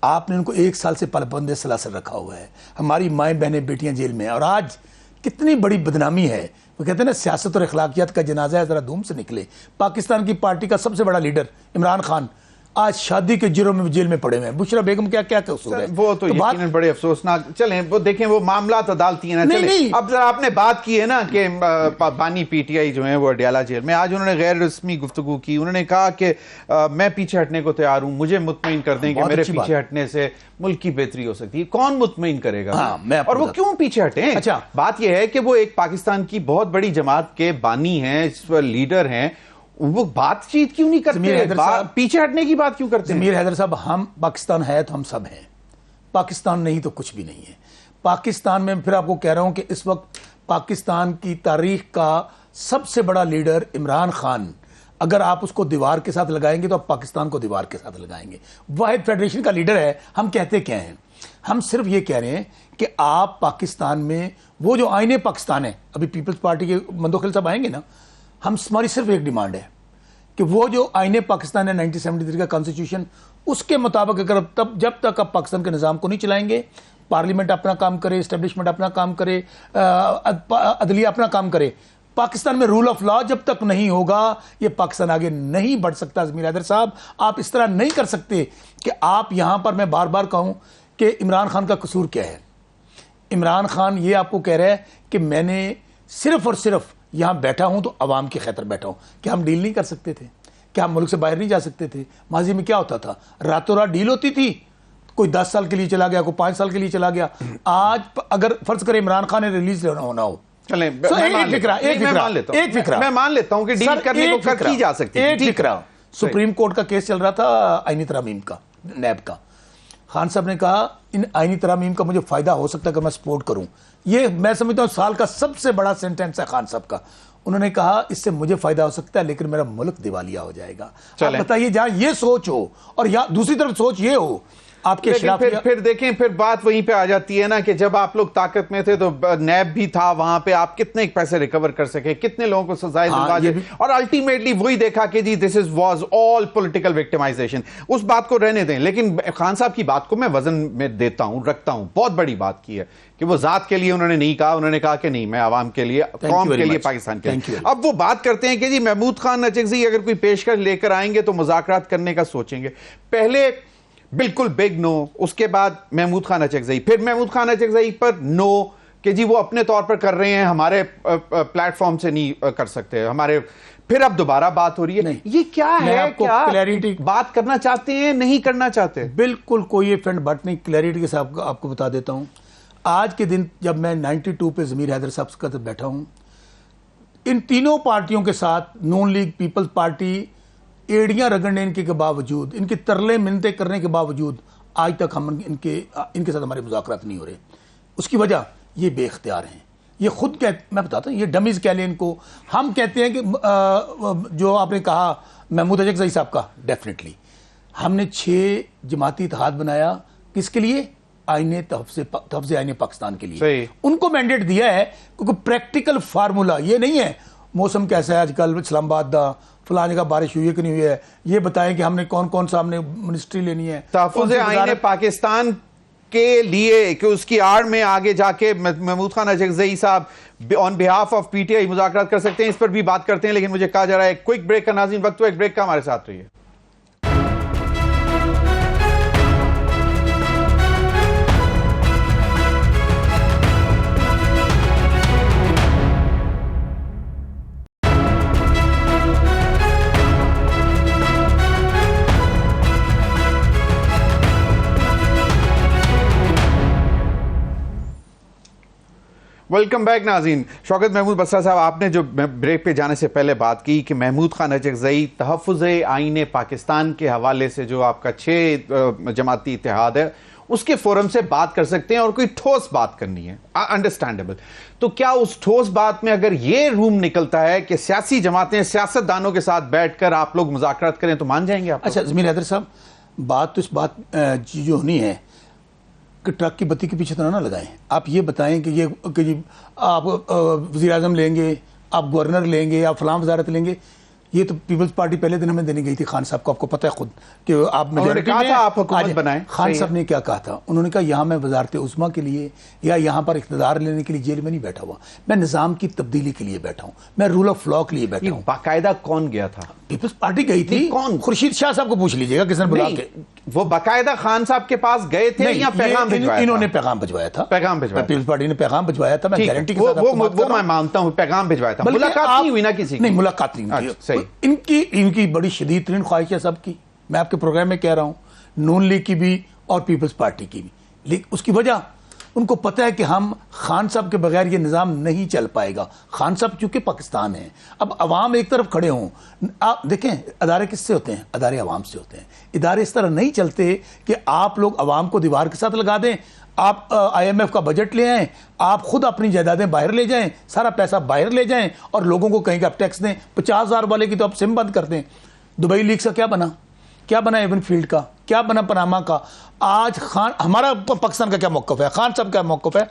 आपने उनको 1 साल से पाबंद सलासल रखा हुआ है, हमारी माएँ बहनें बेटियां जेल में हैं। और आज कितनी बड़ी बदनामी है, वो कहते हैं ना सियासत और अखलाकियात का जनाजा है, ज़रा धूम से निकले। पाकिस्तान की पार्टी का सबसे बड़ा लीडर इमरान खान आज शादी के जुर्म में जेल में पड़े हुए हैं। बुशरा बेगम क्या क्या कसूर है? वो तो यकीनन बड़े अफसोसनाक। चलें वो देखें, वो मामला तो अदालती है ना। चलें अब जरा आपने बात की है ना कि बानी पीटीआई जो है वो अडयाला जेल में, आज उन्होंने गैर रस्मी गुफ्तगू की, उन्होंने कहा कि मैं पीछे हटने को तैयार हूं, मुझे मुतमईन कर दें कि मेरे पीछे हटने से मुल्क की बेहतरी हो सकती है। कौन मुतमईन करेगा? और वो क्यों पीछे हटे? अच्छा, बात यह है कि वो एक पाकिस्तान की बहुत बड़ी जमात के बानी हैं, लीडर हैं, वो बातचीत क्यों नहीं करते? पीछे हटने की बात क्यों करते हैं? ज़मीर हैदर साहब, हम पाकिस्तान है तो हम सब हैं, पाकिस्तान नहीं तो कुछ भी नहीं है। पाकिस्तान में फिर आपको कह रहा हूं कि इस वक्त पाकिस्तान की तारीख का सबसे बड़ा लीडर इमरान खान, अगर आप उसको दीवार के साथ लगाएंगे तो आप पाकिस्तान को दीवार के साथ लगाएंगे। वाहिद फेडरेशन का लीडर है। हम कहते क्या हैं? हम सिर्फ ये कह रहे हैं कि आप पाकिस्तान में वो जो आईने पाकिस्तान है, अभी पीपल्स पार्टी के मंदोखिल साहब आएंगे ना, हमारी सिर्फ एक डिमांड है कि वो जो आईने पाकिस्तान है 1973 का कॉन्स्टिट्यूशन, उसके मुताबिक अगर जब तक आप पाकिस्तान के निज़ाम को नहीं चलाएंगे, पार्लियामेंट अपना काम करे, एस्टेब्लिशमेंट अपना काम करे, अदलिया अपना काम करे, पाकिस्तान में रूल ऑफ लॉ जब तक नहीं होगा, ये पाकिस्तान आगे नहीं बढ़ सकता। ज़मीर हैदर साहब, आप इस तरह नहीं कर सकते कि आप यहां पर, मैं बार बार कहूं कि इमरान खान का कसूर क्या है। इमरान खान ये आपको कह रहा है कि मैंने सिर्फ और सिर्फ यहां बैठा हूं तो अवाम की खैतर बैठा हूं। क्या हम डील नहीं कर सकते थे? क्या हम मुल्क से बाहर नहीं जा सकते थे? माजी में क्या होता था? रातों रात डील होती थी, कोई 10 साल के लिए चला गया, कोई 5 साल के लिए चला गया। आज अगर फर्ज करें इमरान खान ने रिलीज होना हो, चलें एक फिक्रा मैं मान लेता हूं कि डील करने को की जा सकती है। एक फिक्रा, सुप्रीम कोर्ट का केस चल रहा था आईनी तरामीम का, नैब का। खान साहब ने कहा इन आईनी तरामीम का मुझे फायदा हो सकता है कि मैं सपोर्ट करूं। ये मैं समझता हूं साल का सबसे बड़ा सेंटेंस है खान साहब का। उन्होंने कहा इससे मुझे फायदा हो सकता है लेकिन मेरा मुल्क दिवालिया हो जाएगा। आप बताइए, जहां ये सोच हो और यहां दूसरी तरफ सोच ये हो आपके खिलाफ। फिर देखें, फिर बात वहीं पे आ जाती है ना कि जब आप लोग ताकत में थे तो नैब भी था वहां पे, आप कितने पैसे रिकवर कर सके, कितने लोगों को सजाएं दिलवा दी, और अल्टीमेटली वही देखा कि जी this is was all political victimisation. उस बात को रहने दें, लेकिन खान साहब की बात को मैं वजन में देता हूं, रखता हूं। बहुत बड़ी बात की है कि वो जात के लिए उन्होंने नहीं कहा, उन्होंने कहा कि नहीं, मैं आवाम के लिए, कौम के लिए, पाकिस्तान के लिए। अब वो बात करते हैं कि जी महमूद खान नचकज़ई अगर कोई पेशकश लेकर आएंगे तो मुज़ाकरात करने का सोचेंगे। पहले बिल्कुल बिग नो, उसके बाद महमूद खान नचकज़ई, फिर महमूद खान नचकज़ई पर नो कि जी वो अपने तौर पर कर रहे हैं, हमारे प्लेटफॉर्म से नहीं कर सकते हमारे। फिर अब दोबारा बात हो रही है। ये क्या है? क्या क्लैरिटी बात करना चाहते हैं, नहीं करना चाहते? बिल्कुल कोई फ्रंट बट नहीं, क्लैरिटी के साथ आपको बता देता हूं। आज के दिन जब मैं 92 पे ज़मीर हैदर साहब के साथ बैठा हूं, इन तीनों पार्टियों के साथ, नून लीग, पीपल्स पार्टी, एड़ियां रगड़ने इनके बावजूद, इनके तरले मिन्नतें करने के बावजूद आज तक हम इनके साथ हमारे मुज़ाकरात नहीं हो रहे। उसकी वजह ये बेख्तियार हैं, ये खुद मैं बताता हूँ, ये डमीज कह लें इनको। हम कहते हैं कि जो आपने कहा महमूद नचकज़ई साहब का, डेफिनेटली हमने 6 जमाती इत्तेहाद बनाया, किसके लिए? आईने तहफ़्ज़े आईने पाकिस्तान के लिए। उनको मैंडेट दिया है क्योंकि प्रैक्टिकल फार्मूला ये नहीं है मौसम कैसा है आजकल इस्लामाबाद का, फलां जगह बारिश हुई है कि नहीं हुई है, ये बताएं कि हमने कौन कौन सा हमने मिनिस्ट्री लेनी है, तहफ़्फ़ुज़ आईन पाकिस्तान के लिए कि उसकी आड़ में आगे जाके महमूद खान अचकज़ई साहब ऑन बिहाफ ऑफ पीटीआई मुज़ाकरात कर सकते हैं, इस पर भी बात करते हैं। लेकिन मुझे कहा जा रहा है क्विक ब्रेक का, नाज़रीन वक्त हुआ एक ब्रेक का, हमारे साथ रहिए। वेलकम बैक नाज़रीन। शौकत महमूद बसरा साहब, आपने जो ब्रेक पे जाने से पहले बात की कि महमूद खान अचकज़ई तहफ़्फ़ुज़ आईन पाकिस्तान के हवाले से जो आपका 6 जमाती इत्तेहाद है उसके फोरम से बात कर सकते हैं और कोई ठोस बात करनी है, अंडरस्टैंडेबल। तो क्या उस ठोस बात में अगर ये रूम निकलता है कि सियासी जमातें सियासतदानों के साथ बैठकर आप लोग मुज़ाकरात करें तो मान जाएंगे आप? अच्छा ज़मीर हैदर साहब, बात तो इस बात जो होनी है कि ट्रक की बत्ती के पीछे तो ना लगाएं। आप ये बताएं कि जी आप वज़ीर आज़म लेंगे, आप गवर्नर लेंगे, आप फलां वज़ारत लेंगे। ये तो पीपल्स पार्टी पहले दिन हमें देने गई थी खान साहब को, आपको पता है खुद कि आप मेजॉरिटी में आप हुकूमत बनाएं। खान साहब ने क्या कहा था? उन्होंने कहा यहाँ मैं वज़ारत उज़्मा के लिए या यहाँ पर इक़्तिदार लेने के लिए जेल में नहीं बैठा हुआ, मैं निज़ाम की तब्दीली के लिए बैठा हूँ, मैं रूल ऑफ लॉ के लिए बैठा हूँ। बाकायदा कौन गया था? पीपल्स पार्टी गई थी। कौन? खुर्शीद शाह साहब को पूछ लीजिएगा किसने बुला के। वो बाकायदा खान साहब के पास गए थे या पैगाम भिजवाया? इन्होंने पैगाम भिजवाया था। पैगाम भिजवाया, पीपल्स पार्टी ने पैगाम भिजवाया था। मैं गारंटी के साथ वो मैं मानता हूं, पैगाम भिजवाया था। मुलाकात नहीं हुई ना किसी? नहीं, मुलाकात नहीं हुई। सही, इनकी बड़ी शदीद तरीन ख्वाहिश है सबकी। मैं आपके प्रोग्राम में कह रहा हूं, नून लीग की भी और पीपल्स पार्टी की भी। लेकिन उसकी वजह उनको पता है कि हम खान साहब के बगैर ये निज़ाम नहीं चल पाएगा। खान साहब चूंकि पाकिस्तान है, अब अवाम एक तरफ खड़े हों। आप देखें, अदारे किससे होते हैं? अदारे अवाम से होते हैं। इदारे इस तरह नहीं चलते कि आप लोग अवाम को दीवार के साथ लगा दें, आप IMF का बजट ले आएं, आप खुद अपनी जायदादें बाहर ले जाएं, सारा पैसा बाहर ले जाएं और लोगों को कहें कि आप टैक्स दें। 50,000 वाले की तो आप सिम बंद कर दें। दुबई लीग से क्या बना एवन फील्ड का, क्या बना पनामा का? आज खान, हमारा पाकिस्तान का क्या मौक़िफ़ है, खान साहब का मौक़िफ़ है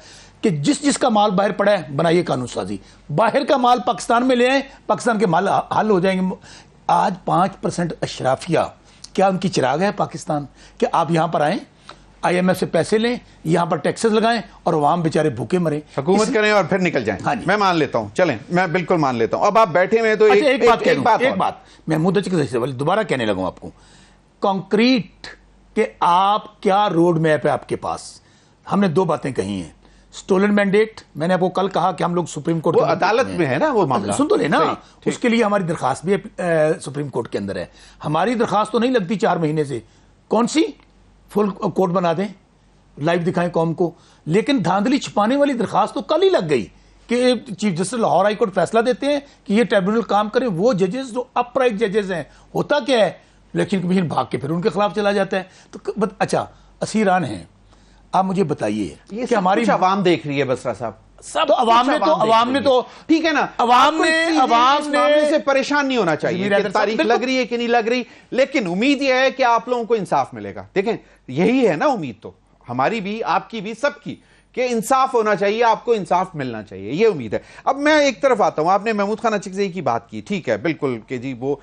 कि जिसका माल बाहर पड़ा है बनाइए कानून साजी, बाहर का माल पाकिस्तान में ले आए, पाकिस्तान के माल हल हो जाएंगे। आज 5% अशराफिया क्या उनकी चिराग है पाकिस्तान? कि आप यहां पर आएँ, IMF से पैसे लें, यहां पर टैक्सेस लगाएं और अवाम बेचारे भूखे मरे, हुकूमत करें और फिर निकल जाएं। हाँ, मैं मान लेता हूं, चलें, मैं बिल्कुल मान लेता हूं। अब आप बैठे हुए तो एक बात महमूद अचकज़ई दोबारा कहने लगूं आपको, कंक्रीट कि आप क्या रोड मैप है आपके पास। हमने 2 बातें कही हैं। स्टोलन मैंडेट, मैंने आपको कल कहा कि हम लोग सुप्रीम कोर्ट, वो अदालत में है ना वो मामला, सुन तो लेना। उसके लिए हमारी दरखास्त भी सुप्रीम कोर्ट के अंदर है। हमारी दरखास्त तो नहीं लगती 4 महीने से, कौन सी फुल कोर्ट बना दें, लाइव दिखाएं कौम को। लेकिन धांधली छिपाने वाली दरखास्त तो कल ही लग गई कि chief justice Lahore high court फैसला देते हैं कि ये ट्रिब्यूनल काम करे। वो जजेस जो अपराइट जजेस हैं, होता क्या है, इलेक्शन कमीशन भाग के फिर उनके खिलाफ चला जाता है। तो अच्छा, असीरान हैं। आप मुझे बताइए कि हमारी आवाम देख रही है बसरा साहब, सब अवाम ने तो ठीक है ना, अवाम ने से परेशान नहीं होना चाहिए कि तारीख लग रही है कि नहीं लग रही, लेकिन उम्मीद यह है कि आप लोगों को इंसाफ मिलेगा। देखें, यही है ना उम्मीद, तो हमारी भी, आपकी भी, सबकी, कि इंसाफ होना चाहिए, आपको इंसाफ मिलना चाहिए, ये उम्मीद है। अब मैं एक तरफ आता हूं, आपने महमूद खान अचकज़ई की बात की, ठीक है, बिल्कुल कि जी वो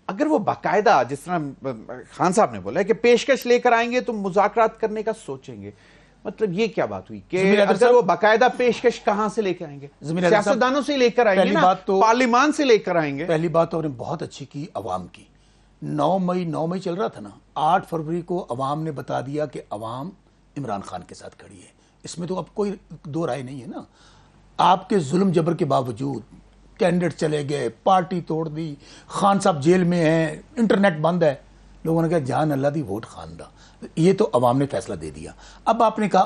अगर वो बाकायदा, जिस तरह खान साहब ने बोला है कि पेशकश लेकर आएंगे तो मुज़ाकरात करने का सोचेंगे, मतलब ये क्या बात हुई कि अगर वो बाकायदा पेशकश कहां से लेकर आएंगे? सियासतदानों से लेकर आएंगे ना, तो पार्लियामान से लेकर आएंगे। पहली बात और बहुत अच्छी की अवाम की, 9 मई चल रहा था ना, 8 फरवरी को अवाम ने बता दिया कि अवाम इमरान खान के साथ खड़ी है। इसमें तो अब कोई 2 राय नहीं है ना। आपके जुल्म जबर के बावजूद कैंडिडेट चले गए, पार्टी तोड़ दी, खान साहब जेल में हैं, इंटरनेट बंद है, लोगों ने कहा जान अल्लाह दी वोट खान दा। ये तो अवाम ने फैसला दे दिया। अब आपने कहा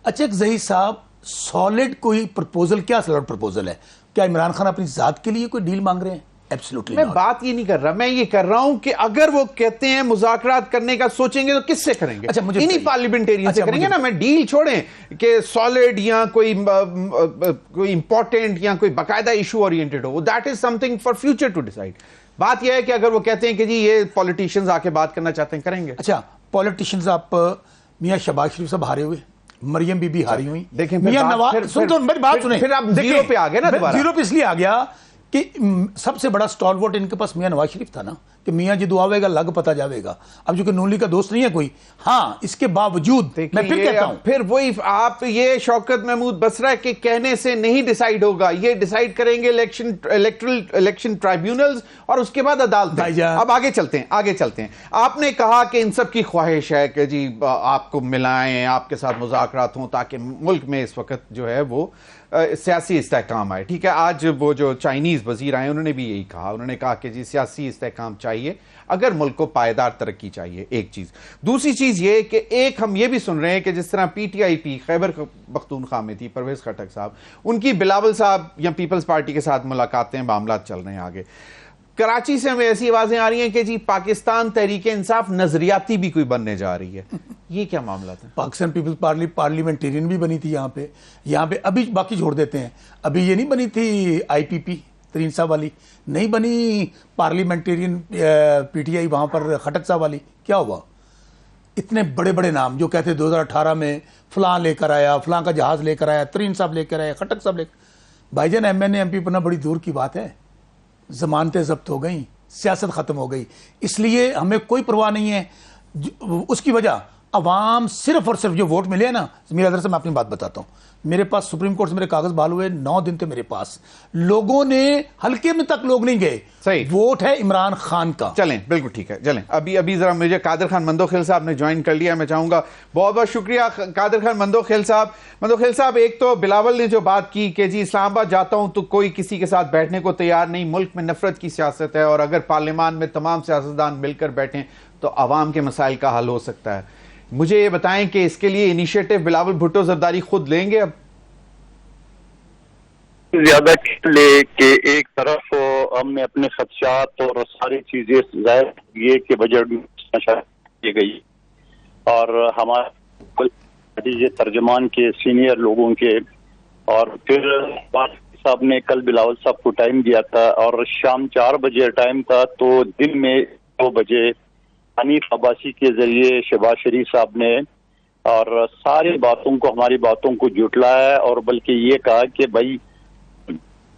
अचकज़ई साहब सॉलिड कोई प्रपोजल, क्या सॉलिड प्रपोजल है? क्या इमरान खान अपनी जात के लिए कोई डील मांग रहे हैं? एब्सोल्युटली मैं बात ये नहीं कर रहा, मैं ये कर रहा हूं कि अगर वो कहते हैं मुज़ाकरात करने का सोचेंगे तो किससे करेंगे? अच्छा, मुझे इन्हीं पार्लियामेंटेरियन से करेंगे ना। मैं डील छोड़ें कि सॉलिड या कोई इंपॉर्टेंट या कोई बाकायदा इशू ओरिएंटेड हो, that is something for future to decide. बात यह है कि अगर वो कहते हैं कि जी ये पॉलिटिशियंस आके बात करना चाहते हैं, करेंगे। अच्छा, पॉलिटिशियंस, आप मियां शहबाज शरीफ साहब हारे हुए, मरियम बीबी हारी हुई, देखें, मियां नवाज, सुन मेरी बात सुने, फिर आप जीरो पे आ गए ना दोबारा। जीरो पे इसलिए आ गया कि सबसे बड़ा स्टॉलवर्ट इनके पास मियां नवाज शरीफ था ना, कि मियां जी दुआवेगा लग पता जावेगा। अब जो कि नून लीग का दोस्त नहीं है कोई, हाँ इसके बावजूद मैं फिर कहता हूं, फिर वही आप ये शौकत महमूद बसरा के कहने से नहीं डिसाइड होगा, ये डिसाइड करेंगे इलेक्शन ट्राइब्यूनल्स और उसके बाद अदालत। अब आगे चलते हैं। आपने कहा कि इन सब की ख्वाहिश है कि जी आपको मिलाएं, आपके साथ मुज़ाकरात हों ताकि मुल्क में इस वक्त जो है वो सियासी इस्तेहकाम आए। ठीक है, आज वो जो चाइनीज़ वजीर आए उन्होंने भी यही कहा, उन्होंने कहा कि जी सियासी इस्तेहकाम चाहिए अगर मुल्क को पायदार तरक्की चाहिए, एक चीज़। दूसरी चीज़ ये कि एक हम ये भी सुन रहे हैं कि जिस तरह PTIP खैबर पख्तूनख्वा में थी, परवेज़ खटक साहब, उनकी बिलावल साहब या पीपल्स पार्टी के साथ मुलाकातें, मामला चल रहे हैं आगे। कराची से हमें ऐसी आवाजें आ रही हैं कि जी पाकिस्तान तहरीक इंसाफ नजरियाती भी कोई बनने जा रही है, ये क्या मामला था? पाकिस्तान पीपल्स पार्लियामेंटेरियन भी बनी थी यहाँ पे अभी बाकी छोड़ देते हैं, अभी ये नहीं बनी थी IPP तरीन साहब वाली, नहीं बनी पार्लियामेंटेरियन PTI वहां पर खटक साहब वाली, क्या हुआ? इतने बड़े बड़े नाम जो कहते 2018 में फलां लेकर आया, फलां का जहाज लेकर आया, तरीन साहब लेकर आया, खटक साहब लेकर, भाईजान MNA MP बनना बड़ी दूर की बात है, जमानतें जब्त हो गई, सियासत खत्म हो गई, इसलिए हमें कोई परवाह नहीं है। उसकी वजह अवाम सिर्फ और सिर्फ जो वोट मिले ना, मेरा दरअसल मैं अपनी बात बताता हूं, मेरे पास सुप्रीम कोर्ट से मेरे कागज बहाल हुए, 9 दिन थे मेरे पास, लोगों ने हल्के में तक लोग नहीं गए, सही वोट है इमरान खान का। चलें, बिल्कुल ठीक है, चलें। अभी जरा मुझे कादिर खान मंदोखेल साहब ने ज्वाइन कर लिया, मैं चाहूंगा। बहुत बहुत शुक्रिया कादिर खान मंदोखेल साहब। मंदोखेल साहब, एक तो बिलावल ने जो बात की कि जी इस्लामाबाद जाता हूं तो कोई किसी के साथ बैठने को तैयार नहीं, मुल्क में नफरत की सियासत है और अगर पार्लियामान में तमाम सियासतदान मिलकर बैठें तो अवाम के मसाइल का हल हो सकता है। मुझे ये बताएं कि इसके लिए इनिशिएटिव बिलावल भुट्टो जरदारी खुद लेंगे? अब ज्यादा ले के एक तरफ हमने अपने खदशात और सारी चीजें जाहिर किए कि बजट की गई और हमारे तर्जमान के सीनियर लोगों के, और फिर साहब ने कल बिलावल साहब को टाइम दिया था और शाम 4 बजे टाइम था, तो दिन में 2 बजे हनीफ अब्बासी के जरिए शहबाज शरीफ साहब ने और सारी बातों को, हमारी बातों को जुटलाया और बल्कि ये कहा कि भाई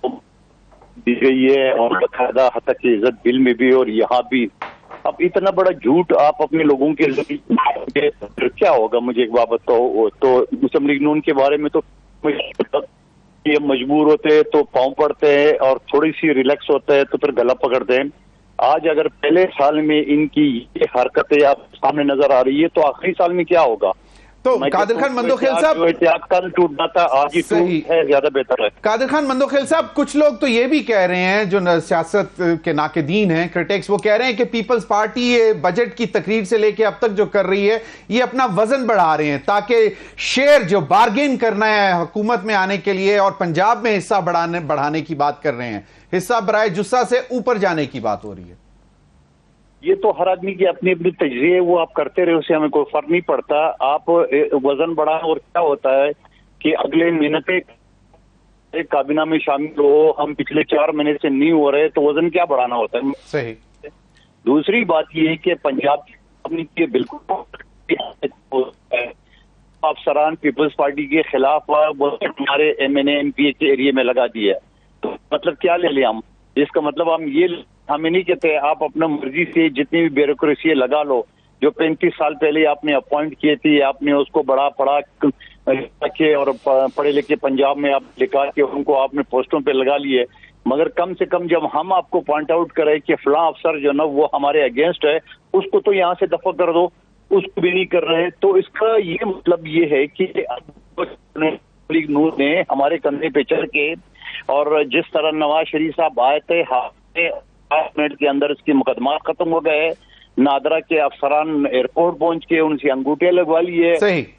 दी गई है और बकायदा हद की इज्जत बिल में भी और यहाँ भी। अब इतना बड़ा झूठ आप अपने लोगों के जरिए क्या होगा? मुझे एक बात बताओ, तो मुस्लिम लीग नून के बारे में तो ये मजबूर होते हैं तो पाँव पड़ते हैं और थोड़ी सी रिलैक्स होते हैं तो फिर गला पकड़ते हैं। आज अगर पहले साल में इनकी ये हरकतें आप सामने नजर आ रही है तो आखिरी साल में क्या होगा? तो कादिर खान मंदोखेल साहब, कल टूटना था आज ही टूट है, ज्यादा बेहतर है। कादिर खान मंदोखेल साहब, कुछ लोग तो ये भी कह रहे हैं जो सियासत के नाकिदीन हैं, क्रिटिक्स, वो कह रहे हैं कि पीपल्स पार्टी ये बजट की तकरीर से लेके अब तक जो कर रही है ये अपना वजन बढ़ा रहे हैं ताकि शेयर जो बार्गेन करना है हुकूमत में आने के लिए और पंजाब में हिस्सा बढ़ाने की बात कर रहे हैं, हिस्सा बराए जुस्सा से ऊपर जाने की बात हो रही है। ये तो हर आदमी की अपनी अपनी तजज़िये, वो आप करते रहे, उससे हमें कोई फर्क नहीं पड़ता। आप वजन बढ़ाएं और क्या होता है कि अगले महीने पे एक काबीना में शामिल हो, हम पिछले 4 महीने से नहीं हो रहे तो वजन क्या बढ़ाना होता है? सही। दूसरी बात ये है कि पंजाब की बिल्कुल अफसरान पीपल्स पार्टी के खिलाफ हमारे MNA MP के एरिया में लगा दिया है, तो मतलब क्या ले लें हम? इसका मतलब हम ये हमें नहीं कहते आप अपना मर्जी से जितनी भी ब्यूरोक्रेसी लगा लो, जो 35 साल पहले आपने अपॉइंट किए थे, आपने उसको बड़ा पढ़ा के और पढ़े लिखे पंजाब में आप लिखा के उनको आपने पोस्टों पे लगा लिए, मगर कम से कम जब हम आपको पॉइंट आउट करें कि फलां अफसर जो ना वो हमारे अगेंस्ट है, उसको तो यहाँ से दफा कर दो, उसको भी नहीं कर रहे। तो इसका ये मतलब ये है कि लीग नून ने हमारे कंधे पे चढ़ के और जिस तरह नवाज शरीफ साहब आए थे 5 मिनट के अंदर इसके मुकदमा खत्म हो गए, नादरा के अफसरान एयरपोर्ट पहुंच के उनसे अंगूठे लगवा लिए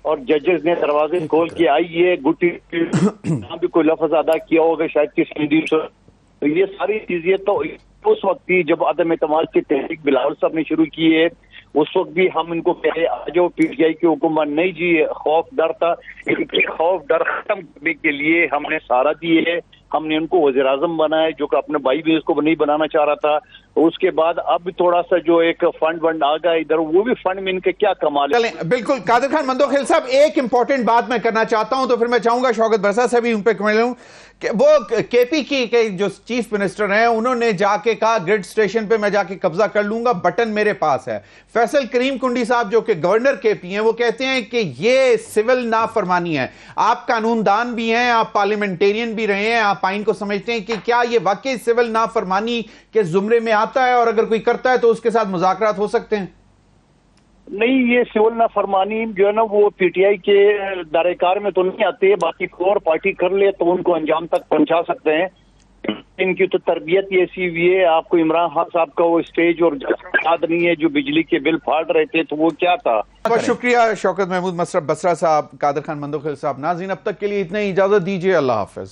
और जजेस ने दरवाजे खोल के आई है गुट्टी भी कोई लफ्ज अदा किया होगा शायद किसी दी। तो ये सारी चीजें तो उस वक्त ही जब अदम एतमाद की तहरीक बिलावल साहब ने शुरू की है, उस वक्त भी हम इनको कहे आ जाओ PTI की हुकूमत, नहीं जी खौफ डर था, इनके खौफ डर खत्म करने के लिए हमने सारा दिए है, हमने उनको वज़ीर-ए-आज़म बनाया जो कि अपने भाई भी इसको नहीं बनाना चाह रहा था, उसके बाद अब थोड़ा सा जो एक फंड आ गया इधर, वो भी फंड में इनके क्या कमाल है। चलें, बिल्कुल। कादिर खान मंदोखिल साहब, एक इंपॉर्टेंट बात मैं करना चाहता हूं, तो फिर मैं चाहूंगा शौकत बरसा से भी उन पे कमेंट लूं कि वो केपी के जो चीफ मिनिस्टर हैं, उन्होंने जाके कहा ग्रिड स्टेशन पे मैं जाके कब्जा कर लूंगा, बटन मेरे पास है। फैसल करीम कुंडी साहब जो कि गवर्नर केपी हैं, वो कहते हैं कि ये सिविल नाफरमानी है। आप कानूनदान भी हैं, आप पार्लियामेंटेरियन भी रहे हैं, आप आइन को समझते हैं कि क्या ये वाकई सिविल नाफरमानी के जुमरे में आता है, और अगर कोई करता है तो उसके साथ मुज़ाकरात हो सकते हैं? नहीं, ये सिविल नाफरमानी जो है ना वो पीटीआई के दायरेकार में तो नहीं आते, बाकी कोई और पार्टी कर ले तो उनको अंजाम तक पहुंचा सकते हैं। इनकी तो तरबियत ही ऐसी हुई है। आपको इमरान खान साहब का वो स्टेज और याद नहीं है जो बिजली के बिल फाड़ रहे थे, तो वो क्या था। बहुत शुक्रिया शौकत महमूद मसरफ बसरा साहब, कादिर खान मंदोखिल साहब। नाज़रीन, अब तक के लिए इतने ही, इजाजत दीजिए, अल्लाह हाफिज।